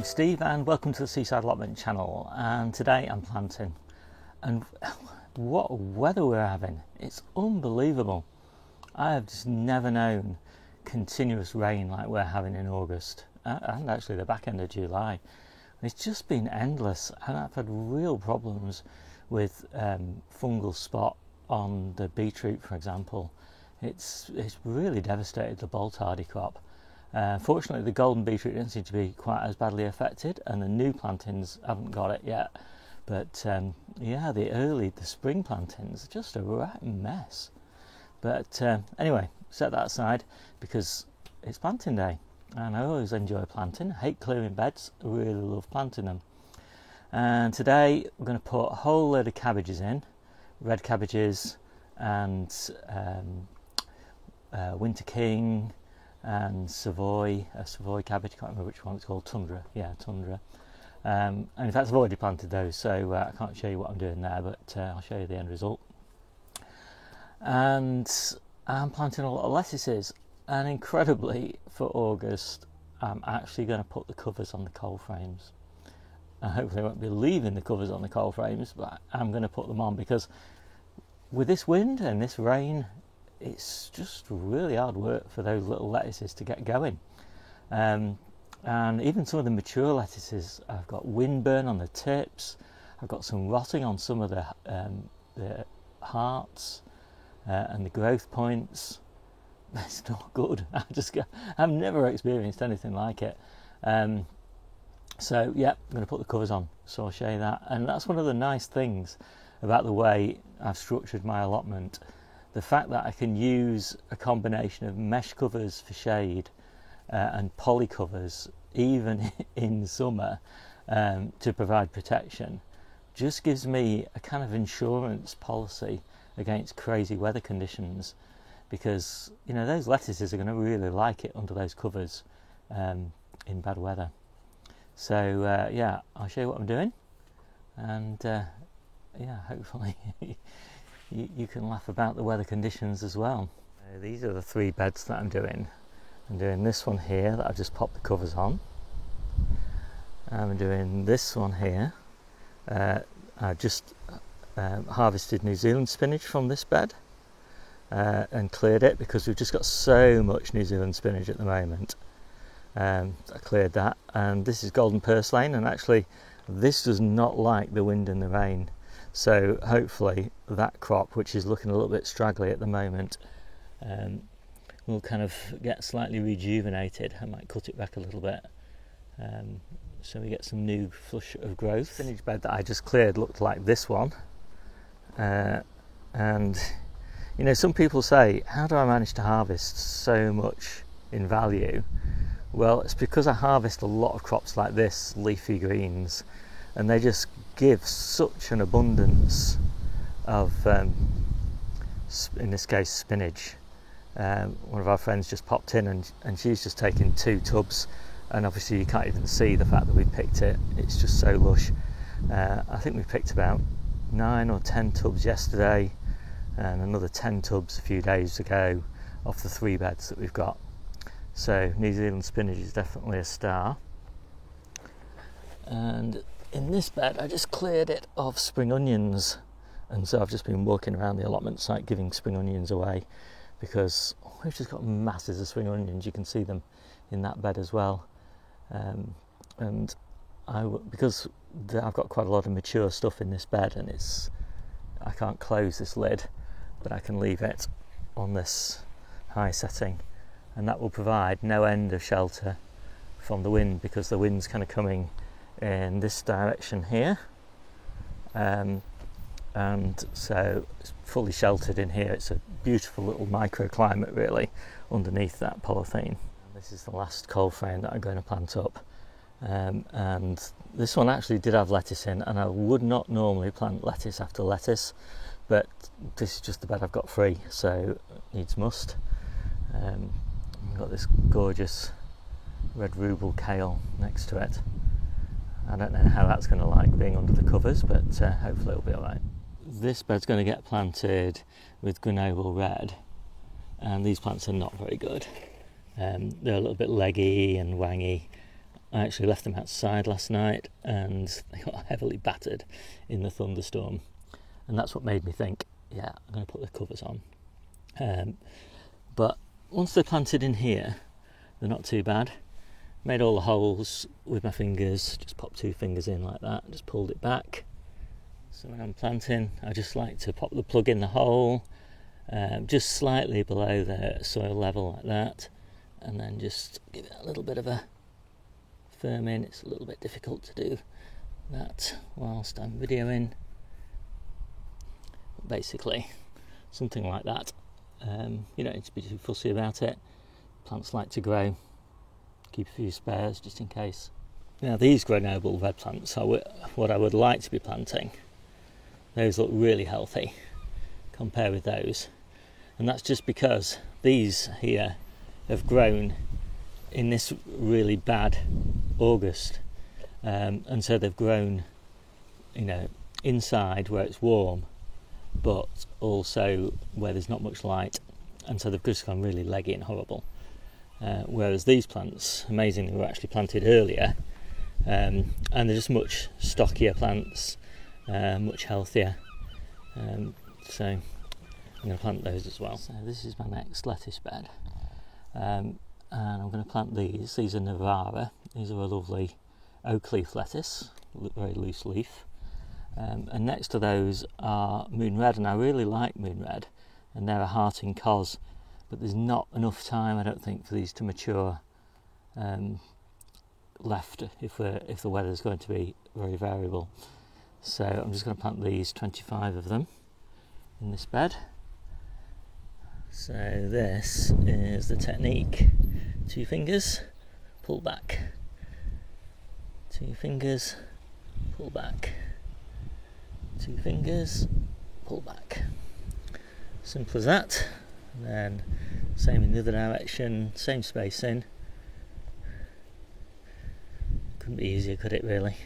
name's Steve and welcome to the Seaside Allotment channel, and today I'm planting, and what weather we're having, it's unbelievable. I have just never known continuous rain like we're having in August and actually the back end of July. It's just been endless, and I've had real problems with fungal spot on the beetroot, for example. It's really devastated the bolt hardy crop. Fortunately, the golden beetroot doesn't seem to be quite as badly affected, and the new plantings haven't got it yet. But yeah, the spring plantings are just a right mess. But anyway, set that aside because it's planting day, and I always enjoy planting. I hate clearing beds, I really love planting them. And today we're going to put a whole load of cabbages in, red cabbages and Winter King and a Savoy cabbage. I can't remember which one it's called. Tundra, yeah, Tundra. And in fact I've already planted those, so I can't show you what I'm doing there, but I'll show you the end result. And I'm planting a lot of lettuces, and incredibly for August I'm actually going to put the covers on the coal frames. I hopefully won't be leaving the covers on the coal frames, but I'm going to put them on because with this wind and this rain, it's just really hard work for those little lettuces to get going. And even some of the mature lettuces, I've got windburn on the tips, I've got some rotting on some of the hearts and the growth points. It's not good. I've never experienced anything like it. So yeah, I'm going to put the covers on, so I'll show you that. And that's one of the nice things about the way I've structured my allotment. The fact that I can use a combination of mesh covers for shade and poly covers even in summer to provide protection just gives me a kind of insurance policy against crazy weather conditions, because you know those lettuces are going to really like it under those covers in bad weather. So yeah, I'll show you what I'm doing, and yeah, hopefully you can laugh about the weather conditions as well. These are the three beds that I'm doing. I'm doing this one here that I've just popped the covers on. I'm doing this one here. I just harvested New Zealand spinach from this bed and cleared it because we've just got so much New Zealand spinach at the moment. I cleared that, and this is golden purslane, and actually this does not like the wind and the rain. So hopefully that crop, which is looking a little bit straggly at the moment, will kind of get slightly rejuvenated. I might cut it back a little bit so we get some new flush of growth. The spinach bed that I just cleared looked like this one, and you know, some people say, how do I manage to harvest so much in value? Well, it's because I harvest a lot of crops like this, leafy greens, and they just give such an abundance of, in this case, spinach. One of our friends just popped in and she's just taken 2 tubs, and obviously you can't even see the fact that we picked it. It's just so lush. I think we picked about 9 or 10 tubs yesterday and another 10 tubs a few days ago off the 3 beds that we've got. So New Zealand spinach is definitely a star. And in this bed I just cleared it of spring onions, and so I've just been walking around the allotment site giving spring onions away, because we've just got masses of spring onions. You can see them in that bed as well. And because I've got quite a lot of mature stuff in this bed, and I can't close this lid, but I can leave it on this high setting, and that will provide no end of shelter from the wind, because the wind's kind of coming in this direction here, and so it's fully sheltered in here. It's a beautiful little microclimate really underneath that polythene. This is the last coal frame that I'm going to plant up, and this one actually did have lettuce in, and I would not normally plant lettuce after lettuce, but this is just the bed I've got free, so it needs must. I've got this gorgeous red ruble kale next to it. I don't know how that's going to like being under the covers, but hopefully it'll be alright. This bed's going to get planted with Grenoble red, and these plants are not very good. They're a little bit leggy and wangy, I actually left them outside last night and they got heavily battered in the thunderstorm, and that's what made me think, yeah, I'm going to put the covers on. But once they're planted in here, they're not too bad. Made all the holes with my fingers, just popped 2 fingers in like that, and just pulled it back. So when I'm planting, I just like to pop the plug in the hole, just slightly below the soil level like that, and then just give it a little bit of a firm in. It's a little bit difficult to do that whilst I'm videoing. Basically, something like that. You don't need to be too fussy about it. Plants like to grow. Keep a few spares just in case. Now these Grenoble red plants are what I would like to be planting. Those look really healthy compared with those. And that's just because these here have grown in this really bad August, and so they've grown, inside where it's warm, but also where there's not much light, and so they've just gone really leggy and horrible. Whereas these plants, amazingly, were actually planted earlier, and they're just much stockier plants, much healthier. So I'm going to plant those as well. So this is my next lettuce bed. And I'm going to plant these. These are Navara. These are a lovely oak leaf lettuce, very loose leaf. And next to those are Moon Red, and I really like Moon Red, and they're a Harting cos, but there's not enough time, I don't think, for these to mature left if the weather's going to be very variable. So I'm just going to plant these 25 of them in this bed. So this is the technique. 2 fingers, pull back. 2 fingers, pull back. 2 fingers, pull back. Simple as that. And then same in the other direction, same spacing. Couldn't be easier, could it really?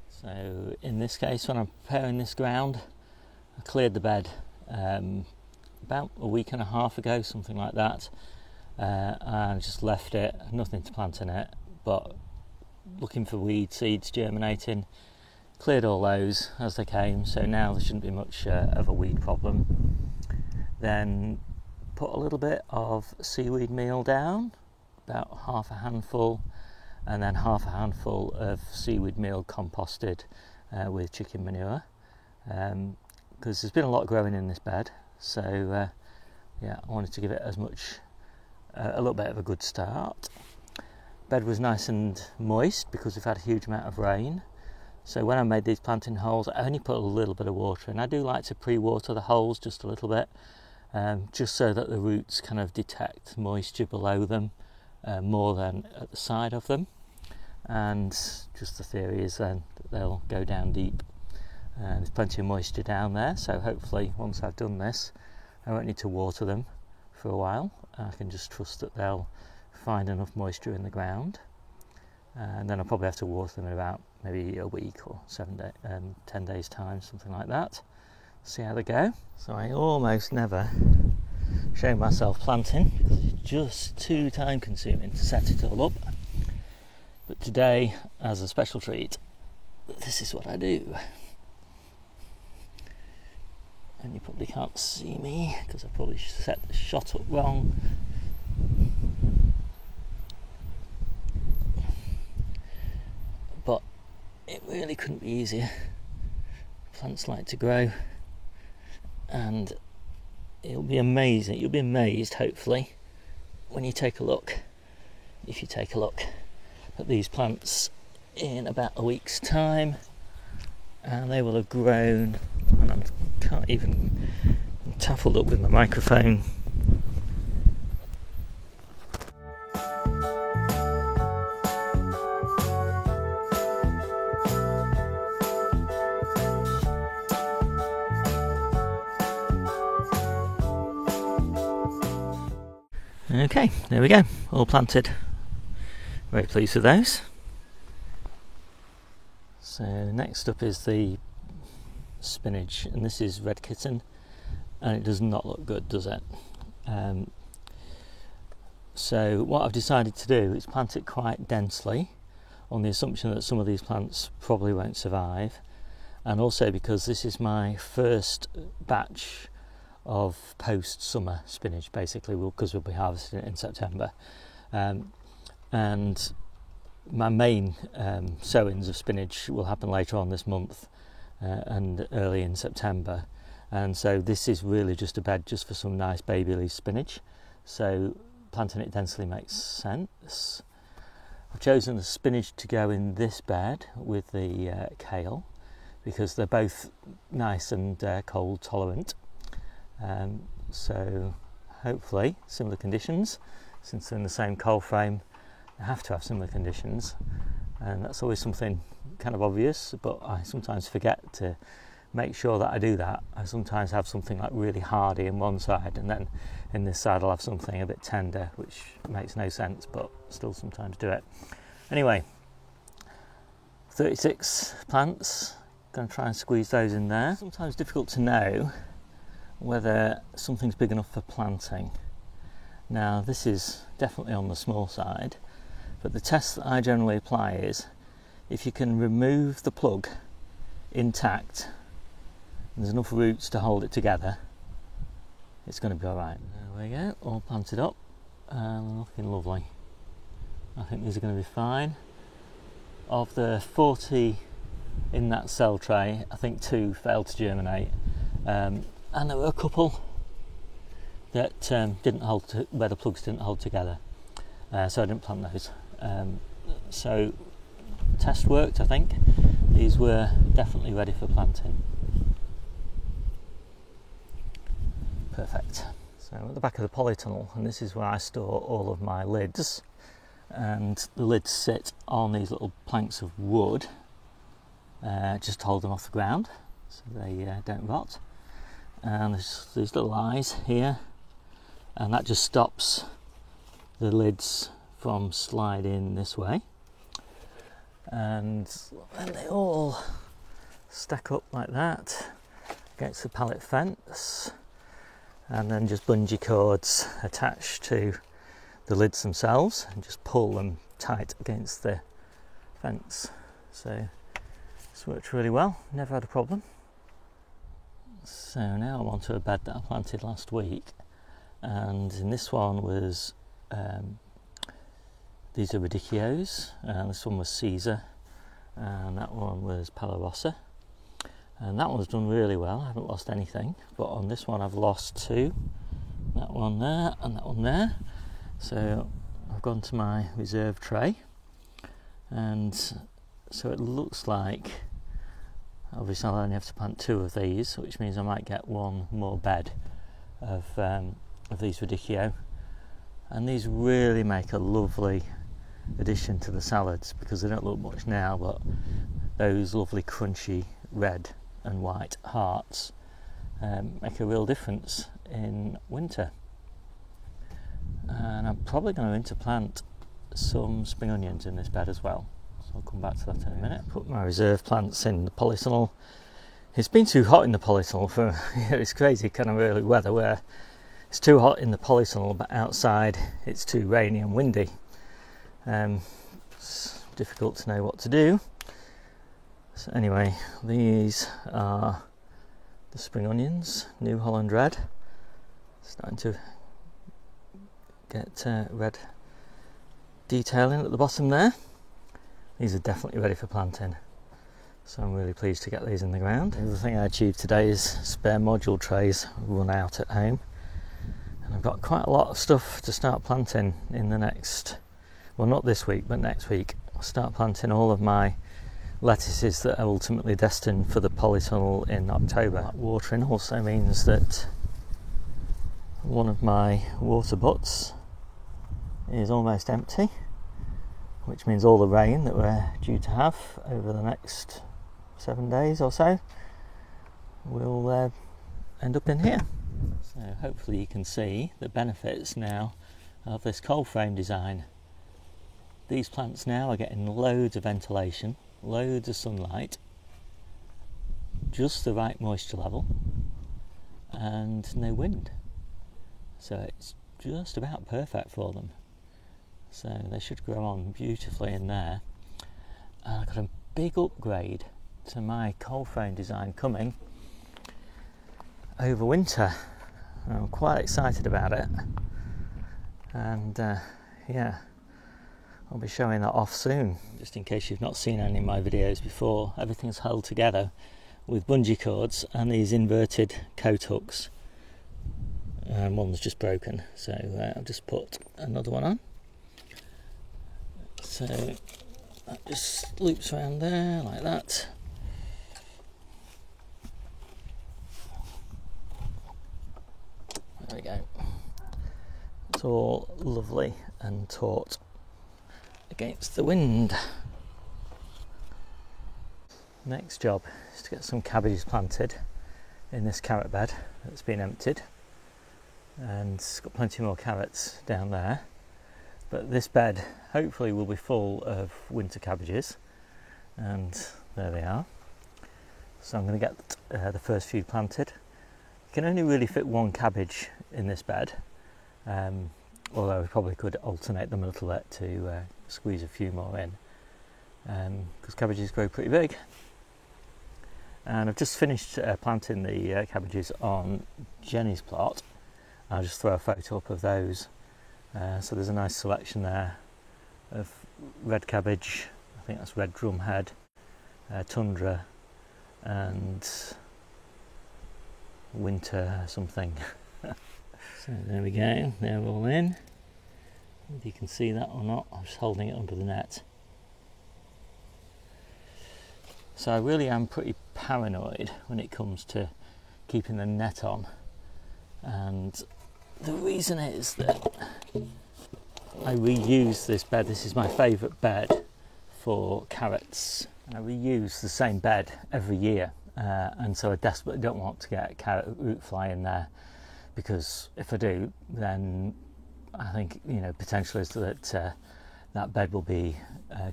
So in this case, when I'm preparing this ground, I cleared the bed about a week and a half ago, something like that, and just left it, nothing to plant in it, but looking for weed seeds germinating. Cleared all those as they came, so now there shouldn't be much of a weed problem. Then put a little bit of seaweed meal down, about half a handful, and then half a handful of seaweed meal composted with chicken manure, because there's been a lot growing in this bed, so I wanted to give it as much, a little bit of a good start. Bed was nice and moist because we've had a huge amount of rain, so when I made these planting holes, I only put a little bit of water in. I do like to pre-water the holes just a little bit, just so that the roots kind of detect moisture below them more than at the side of them. And just the theory is then that they'll go down deep. There's plenty of moisture down there, so hopefully once I've done this, I won't need to water them for a while. I can just trust that they'll find enough moisture in the ground, and then I'll probably have to water them in about maybe a week or 10 days time, something like that. See how they go. So I almost never show myself planting because it's just too time consuming to set it all up. But today, as a special treat, this is what I do. And you probably can't see me because I probably set the shot up wrong. But it really couldn't be easier. Plants like to grow, and you'll be amazed hopefully when you take a look, if you take a look at these plants in about a week's time, and they will have grown, and I'm taffled up with my microphone. Okay, there we go, all planted. Very pleased with those. So next up is the spinach, and this is Red Kitten, and it does not look good, does it? So what I've decided to do is plant it quite densely, on the assumption that some of these plants probably won't survive, and also because this is my first batch of post-summer spinach, basically, because we'll be harvesting it in September, and my main sowings of spinach will happen later on this month and early in September, and so this is really just a bed just for some nice baby leaf spinach, so planting it densely makes sense. I've chosen the spinach to go in this bed with the kale because they're both nice and cold tolerant, so hopefully similar conditions. Since they're in the same cold frame, they have to have similar conditions, and that's always something kind of obvious, but I sometimes forget to make sure that I do that. I sometimes have something like really hardy in one side, and then in this side I'll have something a bit tender, which makes no sense, but still sometimes do it. Anyway, 36 plants, going to try and squeeze those in there. Sometimes difficult to know whether something's big enough for planting. Now this is definitely on the small side, but the test that I generally apply is if you can remove the plug intact, there's enough roots to hold it together, it's going to be alright. There we go, all planted up and looking lovely. I think these are going to be fine. Of the 40 in that cell tray, I think 2 failed to germinate, and there were a couple that didn't hold where the plugs didn't hold together, so I didn't plant those. So test worked, I think. These were definitely ready for planting. Perfect. So at the back of the polytunnel, and this is where I store all of my lids, and the lids sit on these little planks of wood just to hold them off the ground so they don't rot, and there's these little eyes here, and that just stops the lids from sliding this way, and then they all stack up like that against the pallet fence, and then just bungee cords attached to the lids themselves and just pull them tight against the fence. So it's worked really well, never had a problem. So now I'm onto a bed that I planted last week, and in this one was these are radicchios, and this one was Caesar, and that one was Palarossa, and that one's done really well. I haven't lost anything, but on this one I've lost 2, that one there and that one there. So I've gone to my reserve tray, and so it looks like obviously I'll only have to plant 2 of these, which means I might get 1 more bed of these radicchio, and these really make a lovely addition to the salads because they don't look much now, but those lovely crunchy red and white hearts make a real difference in winter. And I'm probably going to interplant some spring onions in this bed as well, so I'll come back to that in a minute. Put my reserve plants in the polytunnel. It's been too hot in the polytunnel for it's crazy kind of early weather where it's too hot in the polytunnel, but outside it's too rainy and windy. It's difficult to know what to do. So anyway, these are the spring onions, New Holland Red, starting to get red detailing at the bottom there. These are definitely ready for planting, so I'm really pleased to get these in the ground. The other thing I achieved today is spare module trays run out at home, and I've got quite a lot of stuff to start planting in the next, well not this week but next week. I'll start planting all of my lettuces that are ultimately destined for the polytunnel in October. Watering also means that one of my water butts is almost empty, which means all the rain that we're due to have over the next 7 days or so will end up in here. So hopefully you can see the benefits now of this cold frame design. These plants now are getting loads of ventilation, loads of sunlight, just the right moisture level, and no wind. So it's just about perfect for them. so they should grow on beautifully in there. And I've got a big upgrade to my cold frame design coming over winter. I'm quite excited about it, and yeah, I'll be showing that off soon. Just in case you've not seen any of my videos before, everything's held together with bungee cords and these inverted coat hooks. One's just broken, so I've just put another one on. So that just loops around there like that. There we go. It's all lovely and taut against the wind. Next job is to get some cabbages planted in this carrot bed that's been emptied, and it's got plenty more carrots down there, but this bed hopefully will be full of winter cabbages, and there they are. So I'm going to get the first few planted. You can only really fit one cabbage in this bed, although we probably could alternate them a little bit to squeeze a few more in, because cabbages grow pretty big. And I've just finished planting the cabbages on Jenny's plot. I'll just throw a photo up of those. So there's a nice selection there of red cabbage, I think that's red drumhead, tundra, and winter something. So there we go, they're all in. If you can see that or not, I'm just holding it under the net. So I really am pretty paranoid when it comes to keeping the net on, and the reason is that I reuse this bed. This is my favourite bed for carrots. I reuse the same bed every year, and so I desperately don't want to get carrot root fly in there, because if I do, then I think, you know, potential is that that bed will be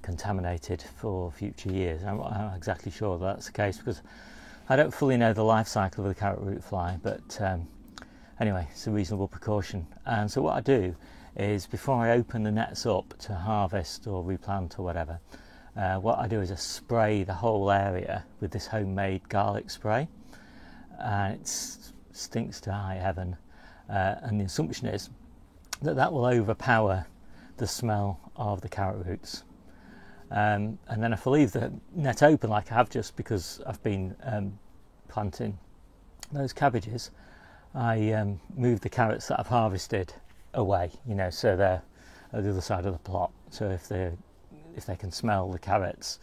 contaminated for future years. I'm not exactly sure that's the case, because I don't fully know the life cycle of the carrot root fly, but anyway, it's a reasonable precaution. And so what I do is, before I open the nets up to harvest or replant or whatever, what I do is I spray the whole area with this homemade garlic spray, and it stinks to high heaven, and the assumption is that that will overpower the smell of the carrot roots. And then if I leave the net open like I have just, because I've been planting those cabbages, I move the carrots that I've harvested away, you know, so they're at the other side of the plot. So if they can smell the carrots,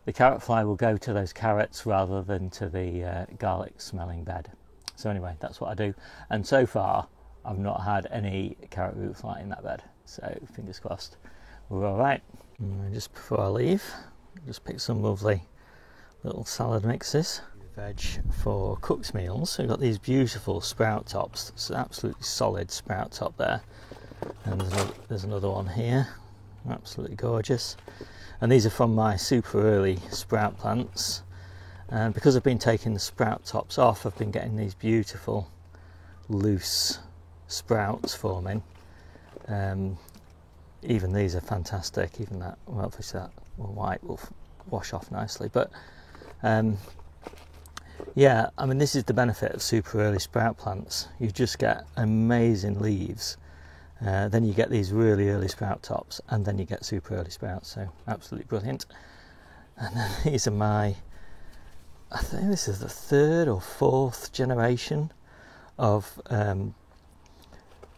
the carrot fly will go to those carrots rather than to the garlic smelling bed. So anyway, that's what I do, and so far I've not had any carrot root fly in that bed, so fingers crossed we're all right. And just before I leave, just pick some lovely little salad mixes. Veg for cooked meals. So we've got these beautiful sprout tops. It's an absolutely solid sprout top there, and there's another one here, absolutely gorgeous. And these are from my super early sprout plants, and because I've been taking the sprout tops off, I've been getting these beautiful loose sprouts forming. Even these are fantastic. Even that, well, obviously that white will wash off nicely, but yeah, I mean, this is the benefit of super early sprout plants. You just get amazing leaves, then you get these really early sprout tops, and then you get super early sprouts, so absolutely brilliant. And then these are my, I think this is the third or fourth generation of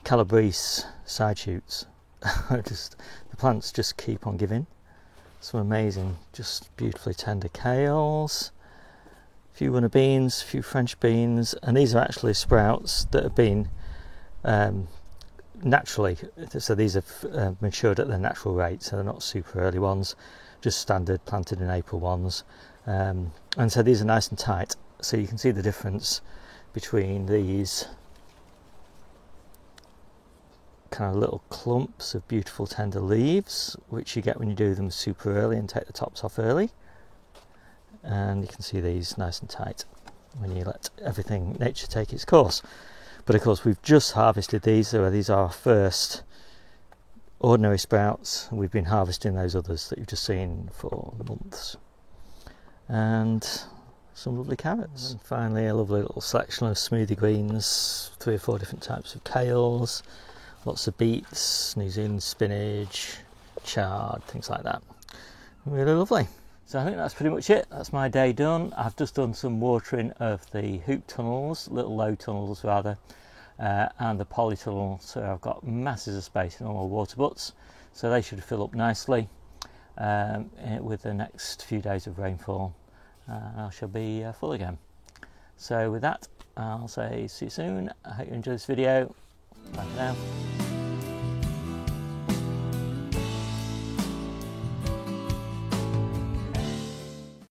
Calabrese side shoots. The plants just keep on giving. Some amazing, just beautifully tender kales, a few runner beans, a few French beans, and these are actually sprouts that have been naturally, so these have matured at their natural rate, so they're not super early ones, just standard planted in April ones, and so these are nice and tight, so you can see the difference between these kind of little clumps of beautiful tender leaves, which you get when you do them super early and take the tops off early, and you can see these nice and tight when you let everything, nature, take its course. But of course we've just harvested these, so these are our first ordinary sprouts. We've been harvesting those others that you've just seen for months. And some lovely carrots. And finally a lovely little selection of smoothie greens, 3 or 4 different types of kales, lots of beets, New Zealand spinach, chard, things like that. Really lovely. So I think that's pretty much it. That's my day done. I've just done some watering of the hoop tunnels, little low tunnels rather, and the polytunnel, so I've got masses of space in all my water butts, so they should fill up nicely with the next few days of rainfall. I shall be full again. So with that, I'll say see you soon. I hope you enjoyed this video. Bye for now.